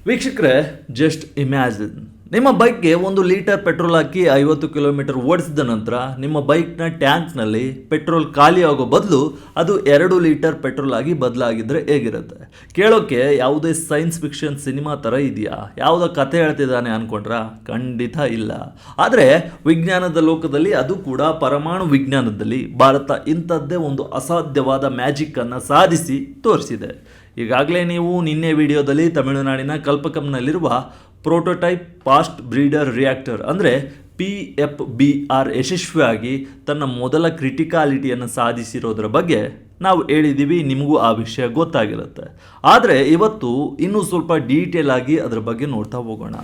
ವೀಕ್ಷಕರೇ, just imagine ನಿಮ್ಮ ಬೈಕ್ಗೆ 1 litre petrol ಹಾಕಿ 50 kilometre ಓಡಿಸಿದ ನಂತರ ನಿಮ್ಮ ಬೈಕ್ನ ಟ್ಯಾಂಕ್ನಲ್ಲಿ ಪೆಟ್ರೋಲ್ ಖಾಲಿ ಆಗೋ ಬದಲು ಅದು 2 ಲೀಟರ್ ಪೆಟ್ರೋಲ್ ಆಗಿ ಬದಲಾಗಿದ್ರೆ ಹೇಗಿರುತ್ತೆ? ಕೇಳೋಕೆ ಯಾವುದೇ ಸೈನ್ಸ್ ಫಿಕ್ಷನ್ ಸಿನಿಮಾ ಥರ ಇದೆಯಾ? ಯಾವುದೋ ಕತೆ ಹೇಳ್ತಿದ್ದಾನೆ ಅನ್ಕೊಂಡ್ರಾ? ಖಂಡಿತ ಇಲ್ಲ. ಆದರೆ ವಿಜ್ಞಾನದ ಲೋಕದಲ್ಲಿ, ಅದು ಕೂಡ ಪರಮಾಣು ವಿಜ್ಞಾನದಲ್ಲಿ ಭಾರತ ಇಂಥದ್ದೇ ಒಂದು ಅಸಾಧ್ಯವಾದ ಮ್ಯಾಜಿಕ್ಕನ್ನು ಸಾಧಿಸಿ ತೋರಿಸಿದೆ. ಈಗಾಗಲೇ ನೀವು ನಿನ್ನೆ ವಿಡಿಯೋದಲ್ಲಿ ತಮಿಳುನಾಡಿನ ಕಲ್ಪಕಂನಲ್ಲಿರುವ ಪ್ರೋಟೋಟೈಪ್ ಫಾಸ್ಟ್ ಬ್ರೀಡರ್ ರಿಯಾಕ್ಟರ್ ಅಂದರೆ PFBR ಯಶಸ್ವಿಯಾಗಿ ತನ್ನ ಮೊದಲ ಕ್ರಿಟಿಕಾಲಿಟಿಯನ್ನು ಸಾಧಿಸಿರೋದ್ರ ಬಗ್ಗೆ ನಾವು ಹೇಳಿದ್ದೀವಿ. ನಿಮಗೂ ಆ ವಿಷಯ ಗೊತ್ತಾಗಿರುತ್ತೆ. ಆದರೆ ಇವತ್ತು ಇನ್ನೂ ಸ್ವಲ್ಪ ಡೀಟೇಲ್ ಆಗಿ ಅದರ ಬಗ್ಗೆ ನೋಡ್ತಾ ಹೋಗೋಣ.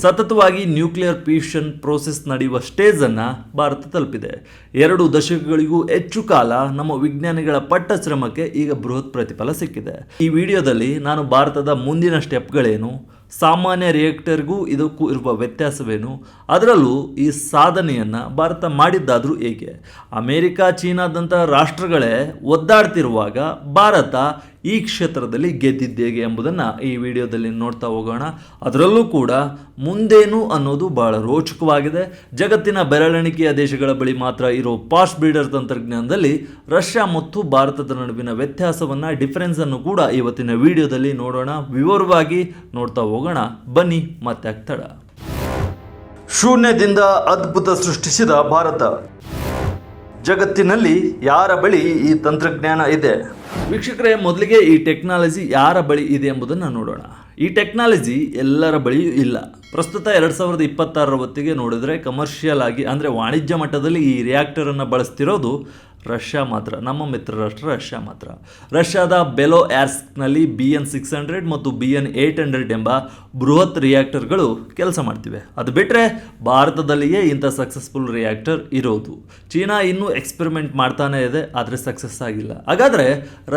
ಸತತವಾಗಿ ನ್ಯೂಕ್ಲಿಯರ್ ಫ್ಯೂಷನ್ ಪ್ರೋಸೆಸ್ ನಡೆಯುವ ಸ್ಟೇಜನ್ನು ಭಾರತ ತಲುಪಿದೆ. 2 ದಶಕಗಳಿಗೂ ಹೆಚ್ಚು ಕಾಲ ನಮ್ಮ ವಿಜ್ಞಾನಿಗಳ ಪಟ್ಟ ಶ್ರಮಕ್ಕೆ ಈಗ ಬೃಹತ್ ಪ್ರತಿಫಲ ಸಿಕ್ಕಿದೆ. ಈ ವಿಡಿಯೋದಲ್ಲಿ ನಾನು ಭಾರತದ ಮುಂದಿನ ಸ್ಟೆಪ್ಗಳೇನು, ಸಾಮಾನ್ಯ ರಿಯಾಕ್ಟರ್ಗೂ ಇದಕ್ಕೂ ಇರುವ ವ್ಯತ್ಯಾಸವೇನು, ಅದರಲ್ಲೂ ಈ ಸಾಧನೆಯನ್ನು ಭಾರತ ಮಾಡಿದ್ದಾದರೂ ಹೇಗೆ, ಅಮೇರಿಕ, ಚೀನಾದಂಥ ರಾಷ್ಟ್ರಗಳೇ ಒದ್ದಾಡ್ತಿರುವಾಗ ಭಾರತ ಈ ಕ್ಷೇತ್ರದಲ್ಲಿ ಗೆದ್ದಿದ್ದೇಗೆ ಎಂಬುದನ್ನು ಈ ವಿಡಿಯೋದಲ್ಲಿ ನೋಡ್ತಾ ಹೋಗೋಣ. ಅದರಲ್ಲೂ ಕೂಡ ಮುಂದೇನು ಅನ್ನೋದು ಬಹಳ ರೋಚಕವಾಗಿದೆ. ಜಗತ್ತಿನ ಬೆರಳೆಣಿಕೆಯ ದೇಶಗಳ ಬಳಿ ಮಾತ್ರ ಇರೋ ಫಾಸ್ಟ್ ಬ್ರೀಡರ್ ತಂತ್ರಜ್ಞಾನದಲ್ಲಿ ರಷ್ಯಾ ಮತ್ತು ಭಾರತದ ನಡುವಿನ ವ್ಯತ್ಯಾಸವನ್ನು, ಡಿಫರೆನ್ಸನ್ನು ಕೂಡ ಇವತ್ತಿನ ವಿಡಿಯೋದಲ್ಲಿ ನೋಡೋಣ. ವಿವರವಾಗಿ ನೋಡ್ತಾ ಹೋಗೋಣ. ಬನ್ನಿ, ಮತ್ತೆ ತಡ. ಶೂನ್ಯದಿಂದ ಅದ್ಭುತ ಸೃಷ್ಟಿಸಿದ ಭಾರತ. ಜಗತ್ತಿನಲ್ಲಿ ಯಾರ ಬಳಿ ಈ ತಂತ್ರಜ್ಞಾನ ಇದೆ? ವೀಕ್ಷಕರೇ, ಮೊದಲಿಗೆ ಈ ಟೆಕ್ನಾಲಜಿ ಯಾರ ಬಳಿ ಇದೆ ಎಂಬುದನ್ನು ನೋಡೋಣ. ಈ ಟೆಕ್ನಾಲಜಿ ಎಲ್ಲರ ಬಳಿಯೂ ಇಲ್ಲ. ಪ್ರಸ್ತುತ 2026 ಹೊತ್ತಿಗೆ ನೋಡಿದ್ರೆ ಕಮರ್ಷಿಯಲ್ ಆಗಿ ಅಂದರೆ ವಾಣಿಜ್ಯ ಮಟ್ಟದಲ್ಲಿ ಈ ರಿಯಾಕ್ಟರನ್ನು ಬಳಸ್ತಿರೋದು ರಷ್ಯಾ ಮಾತ್ರ. ನಮ್ಮ ಮಿತ್ರ ರಾಷ್ಟ್ರ ರಷ್ಯಾ ಮಾತ್ರ. ರಷ್ಯಾದ ಬೆಲೋಯಾರ್ಸ್ಕ್ನಲ್ಲಿ BN600 ಮತ್ತು BN800 ಎಂಬ ಬೃಹತ್ ರಿಯಾಕ್ಟರ್ಗಳು ಕೆಲಸ ಮಾಡ್ತಿವೆ. ಅದು ಬಿಟ್ಟರೆ ಭಾರತದಲ್ಲಿಯೇ ಇಂಥ ಸಕ್ಸಸ್ಫುಲ್ ರಿಯಾಕ್ಟರ್ ಇರೋದು. ಚೀನಾ ಇನ್ನೂ ಎಕ್ಸ್ಪೆರಿಮೆಂಟ್ ಮಾಡ್ತಾನೆ ಇದೆ, ಆದರೆ ಸಕ್ಸಸ್ ಆಗಿಲ್ಲ. ಹಾಗಾದರೆ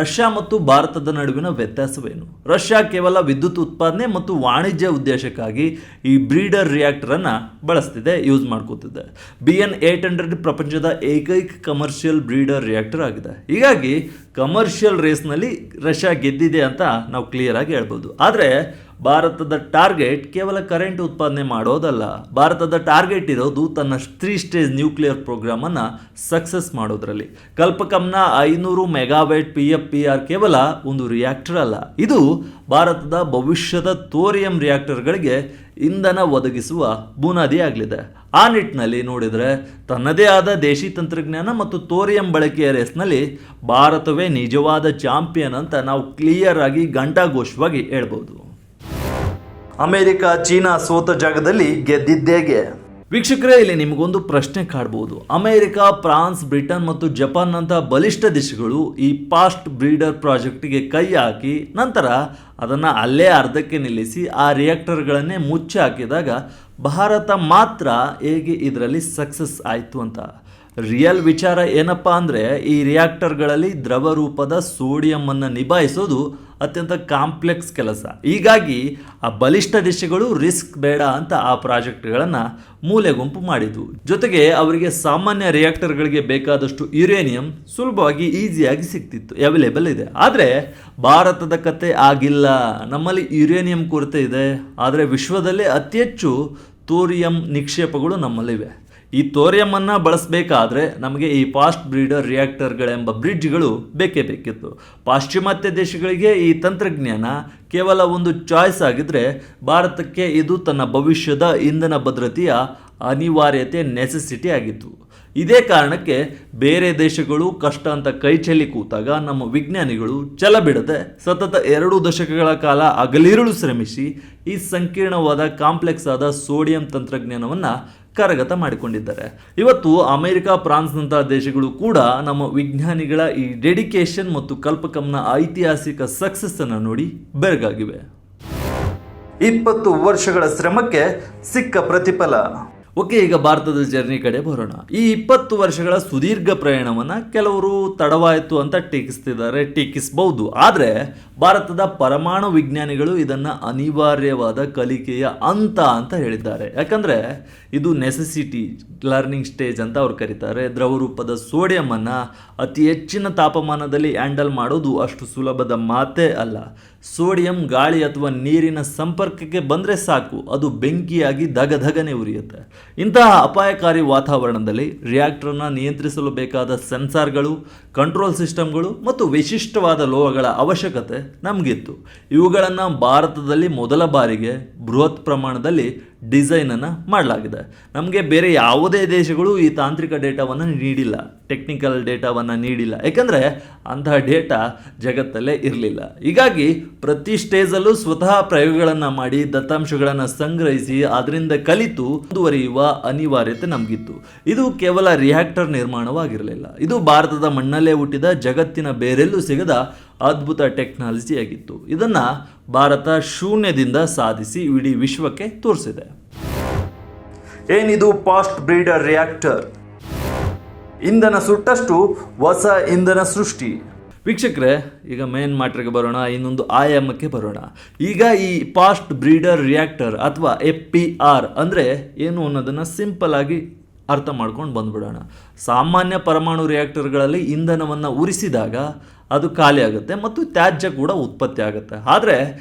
ರಷ್ಯಾ ಮತ್ತು ಭಾರತದ ನಡುವಿನ ವ್ಯತ್ಯಾಸವೇನು? ರಷ್ಯಾ ಕೇವಲ ವಿದ್ಯುತ್ ಉತ್ಪಾದನೆ ಮತ್ತು ವಾಣಿಜ್ಯ ಉದ್ದೇಶಕ್ಕಾಗಿ ಈ ಬ್ರೀಡರ್ ರಿಯಾಕ್ಟರನ್ನು ಬಳಸ್ತಿದೆ, ಯೂಸ್ ಮಾಡ್ಕೋತಿದೆ. BN800 ಪ್ರಪಂಚದ ಏಕೈಕ ಕಮರ್ಷಿಯಲ್ ಬ್ರೀಡರ್ ರಿಯಾಕ್ಟರ್ ಆಗಿದೆ. ಹೀಗಾಗಿ ಕಮರ್ಷಿಯಲ್ ರೇಸ್ನಲ್ಲಿ ರಷ್ಯಾ ಗೆದ್ದಿದೆ ಅಂತ ನಾವು ಕ್ಲಿಯರ್ ಆಗಿ ಹೇಳ್ಬೋದು. ಆದರೆ ಭಾರತದ ಟಾರ್ಗೆಟ್ ಕೇವಲ ಕರೆಂಟ್ ಉತ್ಪಾದನೆ ಮಾಡೋದಲ್ಲ. ಭಾರತದ ಟಾರ್ಗೆಟ್ ಇರೋದು ತನ್ನ 3 ಸ್ಟೇಜ್ ನ್ಯೂಕ್ಲಿಯರ್ ಪ್ರೋಗ್ರಾಮನ್ನು ಸಕ್ಸಸ್ ಮಾಡೋದ್ರಲ್ಲಿ. ಕಲ್ಪಕಂನ 500 ಮೆಗಾವ್ಯಾಟ್ PFBR ಕೇವಲ ಒಂದು ರಿಯಾಕ್ಟರ್ ಅಲ್ಲ, ಇದು ಭಾರತದ ಭವಿಷ್ಯದ ಥೋರಿಯಂ ರಿಯಾಕ್ಟರ್ಗಳಿಗೆ ಇಂಧನ ಒದಗಿಸುವ ಬುನಾದಿ ಆಗಲಿದೆ. ಆ ನಿಟ್ಟಿನಲ್ಲಿ ನೋಡಿದರೆ ತನ್ನದೇ ಆದ ದೇಶಿ ತಂತ್ರಜ್ಞಾನ ಮತ್ತು ಥೋರಿಯಂ ಬಳಕೆಯ ರೇಸ್ನಲ್ಲಿ ಭಾರತವೇ ನಿಜವಾದ ಚಾಂಪಿಯನ್ ಅಂತ ನಾವು ಕ್ಲಿಯರ್ ಆಗಿ ಘಂಟಾಘೋಷವಾಗಿ ಹೇಳ್ಬೋದು. ಅಮೆರಿಕ, ಚೀನಾ ಸೋತ ಜಾಗದಲ್ಲಿ ಗೆದ್ದಿದ್ದೇಗೆ? ವೀಕ್ಷಕರೇ, ಇಲ್ಲಿ ನಿಮಗೊಂದು ಪ್ರಶ್ನೆ ಕಾಡ್ಬೋದು. ಅಮೆರಿಕ, ಫ್ರಾನ್ಸ್, ಬ್ರಿಟನ್ ಮತ್ತು ಜಪಾನ್ನಂಥ ಬಲಿಷ್ಠ ದೇಶಗಳು ಈ ಫಾಸ್ಟ್ ಬ್ರೀಡರ್ ಪ್ರಾಜೆಕ್ಟ್ಗೆ ಕೈ ಹಾಕಿ ನಂತರ ಅದನ್ನು ಅಲ್ಲೇ ಅರ್ಧಕ್ಕೆ ನಿಲ್ಲಿಸಿ ಆ ರಿಯಾಕ್ಟರ್ಗಳನ್ನೇ ಮುಚ್ಚಿ ಹಾಕಿದಾಗ ಭಾರತ ಮಾತ್ರ ಹೇಗೆ ಇದರಲ್ಲಿ ಸಕ್ಸಸ್ ಆಯಿತು ಅಂತ. ರಿಯಲ್ ವಿಚಾರ ಏನಪ್ಪ ಅಂದರೆ, ಈ ರಿಯಾಕ್ಟರ್ಗಳಲ್ಲಿ ದ್ರವ ರೂಪದ ಸೋಡಿಯಮನ್ನು ನಿಭಾಯಿಸೋದು ಅತ್ಯಂತ ಕಾಂಪ್ಲೆಕ್ಸ್ ಕೆಲಸ. ಹೀಗಾಗಿ ಆ ಬಲಿಷ್ಠ ದೇಶಗಳು ರಿಸ್ಕ್ ಬೇಡ ಅಂತ ಆ ಪ್ರಾಜೆಕ್ಟ್ಗಳನ್ನು ಮೂಲೆ ಗುಂಪು ಮಾಡಿದ್ವು. ಜೊತೆಗೆ ಅವರಿಗೆ ಸಾಮಾನ್ಯ ರಿಯಾಕ್ಟರ್ಗಳಿಗೆ ಬೇಕಾದಷ್ಟು ಯುರೇನಿಯಂ ಸುಲಭವಾಗಿ ಈಸಿಯಾಗಿ ಸಿಗ್ತಿತ್ತು, ಅವೈಲೇಬಲ್ ಇದೆ. ಆದರೆ ಭಾರತದ ಕತೆ ಆಗಿಲ್ಲ. ನಮ್ಮಲ್ಲಿ ಯುರೇನಿಯಂ ಕೊರತೆ ಇದೆ, ಆದರೆ ವಿಶ್ವದಲ್ಲೇ ಅತಿ ಹೆಚ್ಚು ಥೋರಿಯಂ ನಿಕ್ಷೇಪಗಳು ನಮ್ಮಲ್ಲಿವೆ. ಈ ಥೋರಿಯಮನ್ನು ಬಳಸಬೇಕಾದ್ರೆ ನಮಗೆ ಈ ಫಾಸ್ಟ್ ಬ್ರೀಡರ್ ರಿಯಾಕ್ಟರ್ಗಳೆಂಬ ಬ್ರಿಡ್ಜ್ಗಳು ಬೇಕೇ ಬೇಕಿತ್ತು. ಪಾಶ್ಚಿಮಾತ್ಯ ದೇಶಗಳಿಗೆ ಈ ತಂತ್ರಜ್ಞಾನ ಕೇವಲ ಒಂದು ಚಾಯ್ಸ್ ಆಗಿದ್ದರೆ, ಭಾರತಕ್ಕೆ ಇದು ತನ್ನ ಭವಿಷ್ಯದ ಇಂಧನ ಭದ್ರತೆಯ ಅನಿವಾರ್ಯತೆ, ನೆಸೆಸಿಟಿ ಆಗಿತ್ತು. ಇದೇ ಕಾರಣಕ್ಕೆ ಬೇರೆ ದೇಶಗಳು ಕಷ್ಟ ಅಂತ ಕೈ ಚೆಲ್ಲಿ ಕೂತಾಗ ನಮ್ಮ ವಿಜ್ಞಾನಿಗಳು ಛಲ ಬಿಡದೆ ಸತತ 2 ದಶಕಗಳ ಕಾಲ ಹಗಲಿರುಳು ಶ್ರಮಿಸಿ ಈ ಸಂಕೀರ್ಣವಾದ ಕಾಂಪ್ಲೆಕ್ಸ್ ಆದ ಸೋಡಿಯಂ ತಂತ್ರಜ್ಞಾನವನ್ನು ಕರಗತ ಮಾಡಿಕೊಂಡಿದ್ದಾರೆ. ಇವತ್ತು ಅಮೆರಿಕ, ಫ್ರಾನ್ಸ್ನಂತಹ ದೇಶಗಳು ಕೂಡ ನಮ್ಮ ವಿಜ್ಞಾನಿಗಳ ಈ ಡೆಡಿಕೇಶನ್ ಮತ್ತು ಕಲ್ಪಕಂನ ಐತಿಹಾಸಿಕ ಸಕ್ಸಸ್ಸನ್ನು ನೋಡಿ ಬೆರಗಾಗಿವೆ. 20 ವರ್ಷಗಳ ಶ್ರಮಕ್ಕೆ ಸಿಕ್ಕ ಪ್ರತಿಫಲ. ಓಕೆ, ಈಗ ಭಾರತದ ಜರ್ನಿ ಕಡೆ ಬರೋಣ. ಈ 20 ವರ್ಷಗಳ ಸುದೀರ್ಘ ಪ್ರಯಾಣವನ್ನು ಕೆಲವರು ತಡವಾಯಿತು ಅಂತ ಟೀಕಿಸಬಹುದು. ಆದರೆ ಭಾರತದ ಪರಮಾಣು ವಿಜ್ಞಾನಿಗಳು ಇದನ್ನು ಅನಿವಾರ್ಯವಾದ ಕಲಿಕೆಯ ಹಂತ ಅಂತ ಹೇಳಿದ್ದಾರೆ. ಯಾಕಂದರೆ ಇದು ನೆಸೆಸಿಟಿ ಲರ್ನಿಂಗ್ ಸ್ಟೇಜ್ ಅಂತ ಅವ್ರು ಕರೀತಾರೆ. ದ್ರವ ರೂಪದ ಸೋಡಿಯಮನ್ನು ಅತಿ ಹೆಚ್ಚಿನ ತಾಪಮಾನದಲ್ಲಿ ಹ್ಯಾಂಡಲ್ ಮಾಡೋದು ಅಷ್ಟು ಸುಲಭದ ಮಾತೇ ಅಲ್ಲ. ಸೋಡಿಯಂ ಗಾಳಿ ಅಥವಾ ನೀರಿನ ಸಂಪರ್ಕಕ್ಕೆ ಬಂದರೆ ಸಾಕು, ಅದು ಬೆಂಕಿಯಾಗಿ ದಗದಗನೆ ಉರಿಯುತ್ತೆ. ಇಂತಹ ಅಪಾಯಕಾರಿ ವಾತಾವರಣದಲ್ಲಿ ರಿಯಾಕ್ಟರ್ನ ನಿಯಂತ್ರಿಸಲು ಬೇಕಾದ ಸೆನ್ಸಾರ್ಗಳು, ಕಂಟ್ರೋಲ್ ಸಿಸ್ಟಮ್ಗಳು ಮತ್ತು ವಿಶಿಷ್ಟವಾದ ಲೋಹಗಳ ಅವಶ್ಯಕತೆ ನಮಗಿತ್ತು. ಇವುಗಳನ್ನು ಭಾರತದಲ್ಲಿ ಮೊದಲ ಬಾರಿಗೆ ಬೃಹತ್ ಪ್ರಮಾಣದಲ್ಲಿ ಡಿಸೈನನ್ನು ಮಾಡಲಾಗಿದೆ. ನಮಗೆ ಬೇರೆ ಯಾವುದೇ ದೇಶಗಳು ಈ ತಾಂತ್ರಿಕ ಡೇಟಾವನ್ನು ನೀಡಿಲ್ಲ, ಟೆಕ್ನಿಕಲ್ ಡೇಟಾವನ್ನು ನೀಡಿಲ್ಲ. ಯಾಕಂದರೆ ಅಂತಹ ಡೇಟಾ ಜಗತ್ತಲ್ಲೇ ಇರಲಿಲ್ಲ. ಹೀಗಾಗಿ ಪ್ರತಿ ಸ್ಟೇಜಲ್ಲೂ ಸ್ವತಃ ಪ್ರಯೋಗಗಳನ್ನು ಮಾಡಿ ದತ್ತಾಂಶಗಳನ್ನು ಸಂಗ್ರಹಿಸಿ ಅದರಿಂದ ಕಲಿತು ಮುಂದುವರಿಯುವ ಅನಿವಾರ್ಯತೆ ನಮಗಿತ್ತು. ಇದು ಕೇವಲ ರಿಯಾಕ್ಟರ್ ನಿರ್ಮಾಣವಾಗಿರಲಿಲ್ಲ, ಇದು ಭಾರತದ ಮಣ್ಣಲ್ಲೇ ಹುಟ್ಟಿದ ಜಗತ್ತಿನ ಬೇರೆಲ್ಲೂ ಸಿಗದ ಅದ್ಭುತ ಟೆಕ್ನಾಲಜಿ ಆಗಿತ್ತು. ಇದನ್ನು ಭಾರತ ಶೂನ್ಯದಿಂದ ಸಾಧಿಸಿ ಇಡೀ ವಿಶ್ವಕ್ಕೆ ತೋರಿಸಿದೆ. ಏನಿದು ಫಾಸ್ಟ್ ಬ್ರೀಡರ್ ರಿಯಾಕ್ಟರ್? ಇಂಧನ ಸುಟ್ಟಷ್ಟು ಹೊಸ ಇಂಧನ ಸೃಷ್ಟಿ. ವೀಕ್ಷಕರೇ, ಈಗ ಮೇನ್ ಮ್ಯಾಟ್ರಿಗೆ ಬರೋಣ, ಇನ್ನೊಂದು ಆಯಾಮಕ್ಕೆ ಬರೋಣ. ಈಗ ಈ ಫಾಸ್ಟ್ ಬ್ರೀಡರ್ ರಿಯಾಕ್ಟರ್ ಅಥವಾ FBR ಅಂದರೆ ಏನು ಅನ್ನೋದನ್ನು ಸಿಂಪಲ್ ಆಗಿ ಅರ್ಥ ಮಾಡ್ಕೊಂಡು ಬಂದ್ಬಿಡೋಣ. ಸಾಮಾನ್ಯ ಪರಮಾಣು ರಿಯಾಕ್ಟರ್ಗಳಲ್ಲಿ ಇಂಧನವನ್ನು ಉರಿಸಿದಾಗ ಅದು ಖಾಲಿ ಆಗುತ್ತೆ ಮತ್ತು ತ್ಯಾಜ್ಯ ಕೂಡ ಉತ್ಪತ್ತಿ ಆಗುತ್ತೆ. ಆದರೆ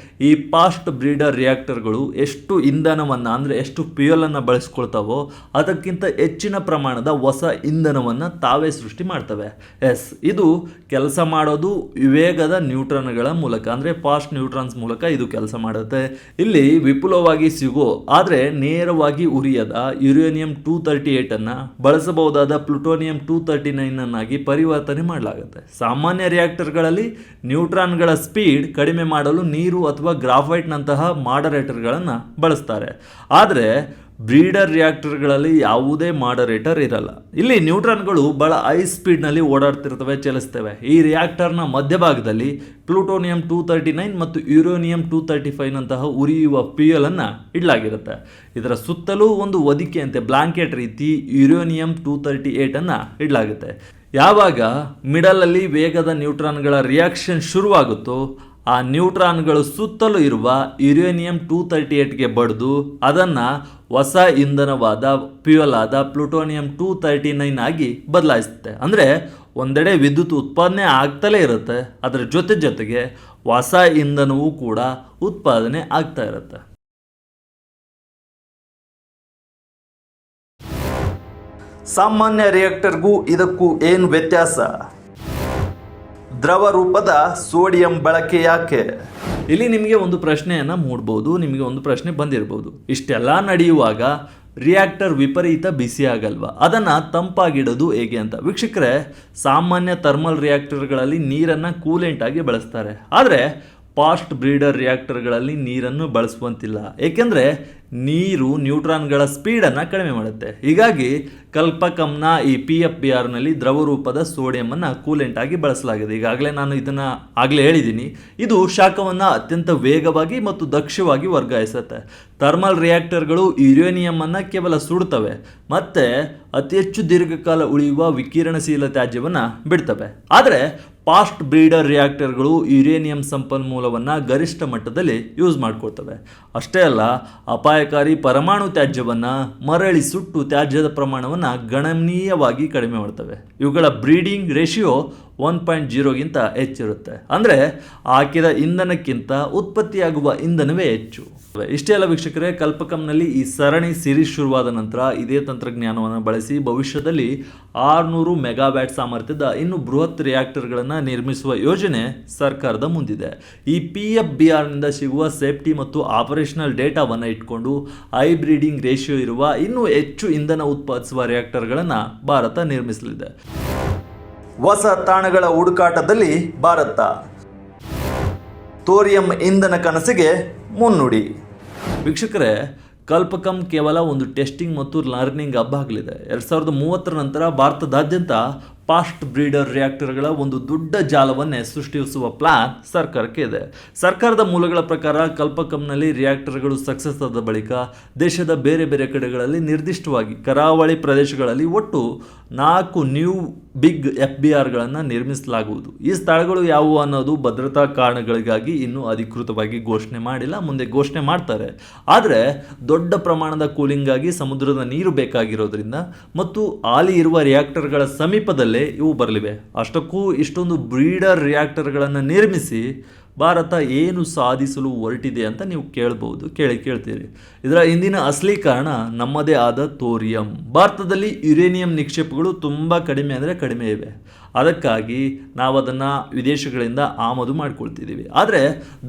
ಈ ಫಾಸ್ಟ್ ಬ್ರೀಡರ್ ರಿಯಾಕ್ಟರ್ಗಳು ಎಷ್ಟು ಇಂಧನವನ್ನು ಅಂದರೆ ಎಷ್ಟು ಫ್ಯೂಯಲನ್ನು ಬಳಸ್ಕೊಳ್ತಾವೋ ಅದಕ್ಕಿಂತ ಹೆಚ್ಚಿನ ಪ್ರಮಾಣದ ಹೊಸ ಇಂಧನವನ್ನು ತಾವೇ ಸೃಷ್ಟಿ ಮಾಡ್ತವೆ. ಇದು ಕೆಲಸ ಮಾಡೋದು ವೇಗದ ನ್ಯೂಟ್ರಾನ್ಗಳ ಮೂಲಕ, ಅಂದರೆ ಫಾಸ್ಟ್ ನ್ಯೂಟ್ರಾನ್ಸ್ ಮೂಲಕ ಇದು ಕೆಲಸ ಮಾಡುತ್ತೆ. ಇಲ್ಲಿ ವಿಪುಲವಾಗಿ ಸಿಗೋ ಆದರೆ ನೇರವಾಗಿ ಉರಿಯದ ಯುರೇನಿಯಂ 238 ಬಳಸಬಹುದಾದ ಪ್ಲುಟೋನಿಯಂ 239 ಪರಿವರ್ತನೆ ಮಾಡಲಾಗುತ್ತೆ. ಸಾಮಾನ್ಯ ರಿಯಾಕ್ಟರ್ಗಳಲ್ಲಿ ನ್ಯೂಟ್ರಾನ್ಗಳ ಸ್ಪೀಡ್ ಕಡಿಮೆ ಮಾಡಲು ನೀರು ಅಥವಾ ಗ್ರಾಫೈಟ್ನಂತಹ ಮಾಡರೇಟರ್ಗಳನ್ನು ಬಳಸ್ತಾರೆ. ಆದರೆ ಬ್ರೀಡರ್ ರಿಯಾಕ್ಟರ್ಗಳಲ್ಲಿ ಯಾವುದೇ ಮಾಡರೇಟರ್ ಇರಲ್ಲ. ಇಲ್ಲಿ ನ್ಯೂಟ್ರಾನ್ಗಳು ಬಹಳ ಹೈ ಸ್ಪೀಡ್ನಲ್ಲಿ ಓಡಾಡ್ತಿರ್ತವೆ, ಚಲಿಸ್ತವೆ. ಈ ರಿಯಾಕ್ಟರ್ನ ಮಧ್ಯಭಾಗದಲ್ಲಿ ಪ್ಲೂಟೋನಿಯಂ 239 ಮತ್ತು ಯುರೇನಿಯಂ 235 ಉರಿಯುವ ಫ್ಯೂಯಲನ್ನು ಇಡಲಾಗಿರುತ್ತೆ. ಇದರ ಸುತ್ತಲೂ ಒಂದು ಹೊದಿಕೆಯಂತೆ ಬ್ಲಾಂಕೆಟ್ ರೀತಿ ಯುರೇನಿಯಂ 238 ಇಡಲಾಗುತ್ತೆ. ಯಾವಾಗ ಮಿಡಲಲ್ಲಿ ವೇಗದ ನ್ಯೂಟ್ರಾನ್ಗಳ ರಿಯಾಕ್ಷನ್ ಶುರುವಾಗುತ್ತೋ ಆ ನ್ಯೂಟ್ರಾನ್ಗಳು ಸುತ್ತಲೂ ಇರುವ ಯುರೇನಿಯಂ 238ಗೆ ಬಡಿದು ಅದನ್ನು ಹೊಸ ಇಂಧನವಾದ ಫ್ಯೂಯಲ್ ಆದ ಪ್ಲುಟೋನಿಯಂ 239 ಆಗಿ ಬದಲಾಯಿಸುತ್ತೆ. ಅಂದರೆ ಒಂದೆಡೆ ವಿದ್ಯುತ್ ಉತ್ಪಾದನೆ ಆಗ್ತಲೇ ಇರುತ್ತೆ, ಅದರ ಜೊತೆಗೆ ಹೊಸ ಇಂಧನವೂ ಕೂಡ ಉತ್ಪಾದನೆ ಆಗ್ತಾ ಇರುತ್ತೆ. ಸಾಮಾನ್ಯ ರಿಯಾಕ್ಟರ್ಗೂ ಇದಕ್ಕೂ ಏನು ವ್ಯತ್ಯಾಸ? ದ್ರವ ರೂಪದ ಸೋಡಿಯಂ ಬಳಕೆ ಯಾಕೆ? ಇಲ್ಲಿ ನಿಮಗೆ ಒಂದು ಪ್ರಶ್ನೆಯನ್ನು ಮೂಡ್ಬೋದು, ನಿಮಗೆ ಒಂದು ಪ್ರಶ್ನೆ ಬಂದಿರಬಹುದು. ಇಷ್ಟೆಲ್ಲ ನಡೆಯುವಾಗ ರಿಯಾಕ್ಟರ್ ವಿಪರೀತ ಬಿಸಿ ಆಗಲ್ವಾ, ಅದನ್ನು ತಂಪಾಗಿಡೋದು ಹೇಗೆ ಅಂತ. ವೀಕ್ಷಕರೇ, ಸಾಮಾನ್ಯ ಥರ್ಮಲ್ ರಿಯಾಕ್ಟರ್ಗಳಲ್ಲಿ ನೀರನ್ನು ಕೂಲೆಂಟ್ ಆಗಿ ಬಳಸ್ತಾರೆ. ಆದರೆ ಫಾಸ್ಟ್ ಬ್ರೀಡರ್ ರಿಯಾಕ್ಟರ್ಗಳಲ್ಲಿ ನೀರನ್ನು ಬಳಸುವಂತಿಲ್ಲ, ಏಕೆಂದರೆ ನೀರು ನ್ಯೂಟ್ರಾನ್ಗಳ ಸ್ಪೀಡನ್ನು ಕಡಿಮೆ ಮಾಡುತ್ತೆ. ಹೀಗಾಗಿ ಕಲ್ಪಕಮ್ನ ಈ PFBRನಲ್ಲಿ ದ್ರವ ರೂಪದ ಸೋಡಿಯಮನ್ನು ಕೂಲೆಂಟ್ ಆಗಿ ಬಳಸಲಾಗಿದೆ. ಈಗಾಗಲೇ ನಾನು ಇದನ್ನು ಹೇಳಿದ್ದೀನಿ. ಇದು ಶಾಖವನ್ನು ಅತ್ಯಂತ ವೇಗವಾಗಿ ಮತ್ತು ದಕ್ಷವಾಗಿ ವರ್ಗಾಯಿಸುತ್ತೆ. ಥರ್ಮಲ್ ರಿಯಾಕ್ಟರ್ಗಳು ಯುರೇನಿಯಮನ್ನು ಕೇವಲ ಸುಡುತ್ತವೆ ಮತ್ತು ಅತಿ ಹೆಚ್ಚು ದೀರ್ಘಕಾಲ ಉಳಿಯುವ ವಿಕಿರಣಶೀಲ ತ್ಯಾಜ್ಯವನ್ನು ಬಿಡ್ತವೆ. ಆದರೆ ಫಾಸ್ಟ್ ಬ್ರೀಡರ್ ರಿಯಾಕ್ಟರ್ಗಳು ಯುರೇನಿಯಂ ಸಂಪನ್ಮೂಲವನ್ನು ಗರಿಷ್ಠ ಮಟ್ಟದಲ್ಲಿ ಯೂಸ್ ಮಾಡ್ಕೊಳ್ತವೆ. ಅಷ್ಟೇ ಅಲ್ಲ, ಅಪಾಯಕಾರಿ ಪರಮಾಣು ತ್ಯಾಜ್ಯವನ್ನು ಮರಳಿ ಸುಟ್ಟು ತ್ಯಾಜ್ಯದ ಪ್ರಮಾಣವನ್ನು ಗಣನೀಯವಾಗಿ ಕಡಿಮೆ ಮಾಡ್ತವೆ. ಇವುಗಳ ಬ್ರೀಡಿಂಗ್ ರೇಷಿಯೋ 1.0ಗಿಂತ ಹೆಚ್ಚಿರುತ್ತೆ. ಅಂದರೆ ಹಾಕಿದ ಇಂಧನಕ್ಕಿಂತ ಉತ್ಪತ್ತಿಯಾಗುವ ಇಂಧನವೇ ಹೆಚ್ಚು. ಇಷ್ಟೇ ಅಲ್ಲ ವೀಕ್ಷಕರೇ, ಕಲ್ಪಕಮ್ನಲ್ಲಿ ಈ ಸರಣಿ ಸಿರೀಸ್ ಶುರುವಾದ ನಂತರ ಇದೇ ತಂತ್ರಜ್ಞಾನವನ್ನು ಬಳಸಿ ಭವಿಷ್ಯದಲ್ಲಿ 600 ಮೆಗಾವ್ಯಾಟ್ ಸಾಮರ್ಥ್ಯದ ಇನ್ನು ಬೃಹತ್ ರಿಯಾಕ್ಟರ್ಗಳನ್ನು ನಿರ್ಮಿಸುವ ಯೋಜನೆ ಸರ್ಕಾರದ ಮುಂದಿದೆ. ಈ PFBRನಿಂದ ಸಿಗುವ ಸೇಫ್ಟಿ ಮತ್ತು ಆಪರೇಷನಲ್ ಡೇಟಾವನ್ನು ಇಟ್ಕೊಂಡು ಹೈ ಬ್ರೀಡಿಂಗ್ ರೇಷಿಯೋ ಇರುವ ಇನ್ನೂ ಹೆಚ್ಚು ಇಂಧನ ಉತ್ಪಾದಿಸುವ ರಿಯಾಕ್ಟರ್ಗಳನ್ನು ಭಾರತ ನಿರ್ಮಿಸಲಿದೆ. ಹೊಸ ತಾಣಗಳ ಹುಡುಕಾಟದಲ್ಲಿ ಭಾರತ. ಥೋರಿಯಂ ಇಂಧನ ಕನಸಿಗೆ ಮುನ್ನುಡಿ. ವೀಕ್ಷಕರೇ, ಕಲ್ಪಕಮ್ ಕೇವಲ ಒಂದು ಟೆಸ್ಟಿಂಗ್ ಮತ್ತು ಲರ್ನಿಂಗ್ ಹಬ್ ಆಗಲಿದೆ. 2030 ನಂತರ ಭಾರತದಾದ್ಯಂತ ಫಾಸ್ಟ್ ಬ್ರೀಡರ್ ರಿಯಾಕ್ಟರ್ಗಳ ಒಂದು ದೊಡ್ಡ ಜಾಲವನ್ನೇ ಸೃಷ್ಟಿಸುವ ಪ್ಲಾನ್ ಸರ್ಕಾರಕ್ಕೆ ಇದೆ. ಸರ್ಕಾರದ ಮೂಲಗಳ ಪ್ರಕಾರ ಕಲ್ಪಕಂನಲ್ಲಿ ರಿಯಾಕ್ಟರ್ಗಳು ಸಕ್ಸಸ್ ಆದ ಬಳಿಕ ದೇಶದ ಬೇರೆ ಬೇರೆ ಕಡೆಗಳಲ್ಲಿ ನಿರ್ದಿಷ್ಟವಾಗಿ ಕರಾವಳಿ ಪ್ರದೇಶಗಳಲ್ಲಿ ಒಟ್ಟು 4 ನ್ಯೂ ಬಿಗ್ FBRಗಳನ್ನು ನಿರ್ಮಿಸಲಾಗುವುದು. ಈ ಸ್ಥಳಗಳು ಯಾವುವು ಅನ್ನೋದು ಭದ್ರತಾ ಕಾರಣಗಳಿಗಾಗಿ ಇನ್ನೂ ಅಧಿಕೃತವಾಗಿ ಘೋಷಣೆ ಮಾಡಿಲ್ಲ, ಮುಂದೆ ಘೋಷಣೆ ಮಾಡ್ತಾರೆ. ಆದರೆ ದೊಡ್ಡ ಪ್ರಮಾಣದ ಕೂಲಿಂಗಾಗಿ ಸಮುದ್ರದ ನೀರು ಬೇಕಾಗಿರೋದ್ರಿಂದ ಮತ್ತು ಹಾಲಿ ಇರುವ ರಿಯಾಕ್ಟರ್ಗಳ ಸಮೀಪದಲ್ಲೇ ಇವು ಬರಲಿವೆ. ಅಷ್ಟಕ್ಕೂ ಇಷ್ಟೊಂದು ಬ್ರೀಡರ್ ರಿಯಾಕ್ಟರ್ಗಳನ್ನು ನಿರ್ಮಿಸಿ ಭಾರತ ಏನು ಸಾಧಿಸಲು ಹೊರಟಿದೆ ಅಂತ ನೀವು ಕೇಳ್ತೀರಿ. ಇದರ ಹಿಂದಿನ ಅಸಲಿ ಕಾರಣ ನಮ್ಮದೇ ಆದ ಥೋರಿಯಂ. ಭಾರತದಲ್ಲಿ ಯುರೇನಿಯಂ ನಿಕ್ಷೇಪಗಳು ತುಂಬ ಕಡಿಮೆ ಇವೆ. ಅದಕ್ಕಾಗಿ ನಾವು ಅದನ್ನು ವಿದೇಶಗಳಿಂದ ಆಮದು ಮಾಡ್ಕೊಳ್ತಿದ್ದೀವಿ. ಆದರೆ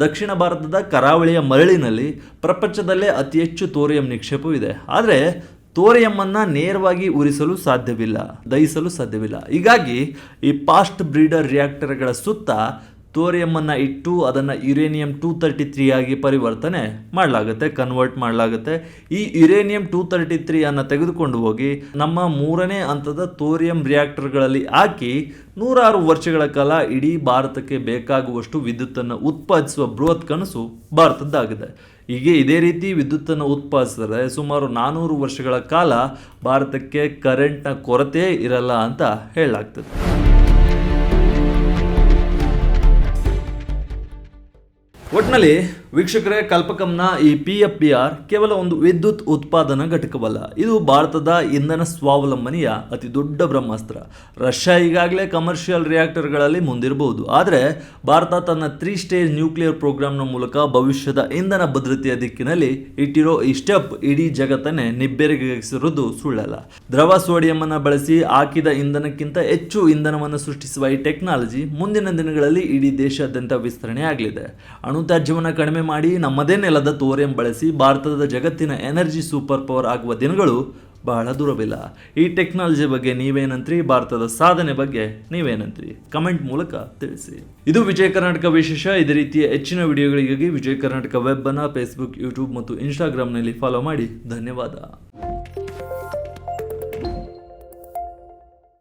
ದಕ್ಷಿಣ ಭಾರತದ ಕರಾವಳಿಯ ಮರಳಿನಲ್ಲಿ ಪ್ರಪಂಚದಲ್ಲೇ ಅತಿ ಹೆಚ್ಚು ಥೋರಿಯಂ ನಿಕ್ಷೇಪವಿದೆ. ಆದರೆ ಥೋರಿಯಮ್ಮನ್ನು ನೇರವಾಗಿ ದಹಿಸಲು ಸಾಧ್ಯವಿಲ್ಲ. ಹೀಗಾಗಿ ಈ ಫಾಸ್ಟ್ ಬ್ರೀಡರ್ ರಿಯಾಕ್ಟರ್ಗಳ ಸುತ್ತ ಥೋರಿಯಮ್ಮನ್ನು ಇಟ್ಟು ಅದನ್ನು ಯುರೇನಿಯಂ 233 ಆಗಿ ಕನ್ವರ್ಟ್ ಮಾಡಲಾಗುತ್ತೆ. ಈ ಯುರೇನಿಯಂ 233 ಅನ್ನು ತೆಗೆದುಕೊಂಡು ಹೋಗಿ ನಮ್ಮ 3ನೇ ಹಂತದ ಥೋರಿಯಂ ರಿಯಾಕ್ಟರ್ಗಳಲ್ಲಿ ಹಾಕಿ 100 ವರ್ಷಗಳ ಕಾಲ ಇಡೀ ಭಾರತಕ್ಕೆ ಬೇಕಾಗುವಷ್ಟು ವಿದ್ಯುತ್ತನ್ನು ಉತ್ಪಾದಿಸುವ ಬೃಹತ್ ಕನಸು ಭಾರತದ್ದಾಗಿದೆ. ಇದೇ ರೀತಿ ವಿದ್ಯುತ್ತನ್ನು ಉತ್ಪಾದಿಸಿದರೆ ಸುಮಾರು 400 ವರ್ಷಗಳ ಕಾಲ ಭಾರತಕ್ಕೆ ಕರೆಂಟ್ನ ಕೊರತೆ ಇರಲ್ಲ ಅಂತ ಹೇಳಲಾಗ್ತದೆ. ಒಟ್ಟಿನಲ್ಲಿ ವೀಕ್ಷಕರೇ, ಕಲ್ಪಕಂನ ಈ PFBR ಕೇವಲ ಒಂದು ವಿದ್ಯುತ್ ಉತ್ಪಾದನಾ ಘಟಕವಲ್ಲ, ಇದು ಭಾರತದ ಇಂಧನ ಸ್ವಾವಲಂಬನೆಯ ಅತಿ ದೊಡ್ಡ ಬ್ರಹ್ಮಾಸ್ತ್ರ. ರಷ್ಯಾ ಈಗಾಗಲೇ ಕಮರ್ಷಿಯಲ್ ರಿಯಾಕ್ಟರ್ಗಳಲ್ಲಿ ಮುಂದಿರಬಹುದು, ಆದರೆ ಭಾರತ ತನ್ನ 3 ಸ್ಟೇಜ್ ನ್ಯೂಕ್ಲಿಯರ್ ಪ್ರೋಗ್ರಾಂನ ಮೂಲಕ ಭವಿಷ್ಯದ ಇಂಧನ ಭದ್ರತೆಯ ದಿಕ್ಕಿನಲ್ಲಿ ಇಟ್ಟಿರೋ ಈ ಸ್ಟೆಪ್ ಇಡೀ ಜಗತ್ತನ್ನೇ ನಿಬ್ಬೆರಗಿಸಿರುವುದು ಸುಳ್ಳಲ್ಲ. ದ್ರವ ಸೋಡಿಯಂ ಅನ್ನು ಬಳಸಿ ಹಾಕಿದ ಇಂಧನಕ್ಕಿಂತ ಹೆಚ್ಚು ಇಂಧನವನ್ನು ಸೃಷ್ಟಿಸುವ ಈ ಟೆಕ್ನಾಲಜಿ ಮುಂದಿನ ದಿನಗಳಲ್ಲಿ ಇಡೀ ದೇಶಾದ್ಯಂತ ವಿಸ್ತರಣೆ ಆಗಲಿದೆ. ಅಣುತ್ಯಾಜ್ಯವನ್ನು ಕಡಿಮೆ ಮಾಡಿ ನಮ್ಮದೇ ನೆಲದ ಥೋರಿಯಂ ಬಳಸಿ ಭಾರತದ ಜಗತ್ತಿನ ಎನರ್ಜಿ ಸೂಪರ್ ಪವರ್ ಆಗುವ ದಿನಗಳು ಬಹಳ ದೂರವಿಲ್ಲ. ಈ ಟೆಕ್ನಾಲಜಿ ಬಗ್ಗೆ ನೀವೇನಂತ್ರಿ? ಭಾರತದ ಸಾಧನೆ ಬಗ್ಗೆ ನೀವೇನಂತ್ರಿ? ಕಮೆಂಟ್ ಮೂಲಕ ತಿಳಿಸಿ. ಇದು ವಿಜಯ ಕರ್ನಾಟಕ ವಿಶೇಷ. ಇದೇ ರೀತಿಯ ಹೆಚ್ಚಿನ ವಿಡಿಯೋಗಳಿಗಾಗಿ ವಿಜಯ ಕರ್ನಾಟಕ ವೆಬ್ ಅನ್ನು ಫೇಸ್ಬುಕ್, ಯೂಟ್ಯೂಬ್ ಮತ್ತು ಇನ್ಸ್ಟಾಗ್ರಾಮ್ನಲ್ಲಿ ಫಾಲೋ ಮಾಡಿ. ಧನ್ಯವಾದ.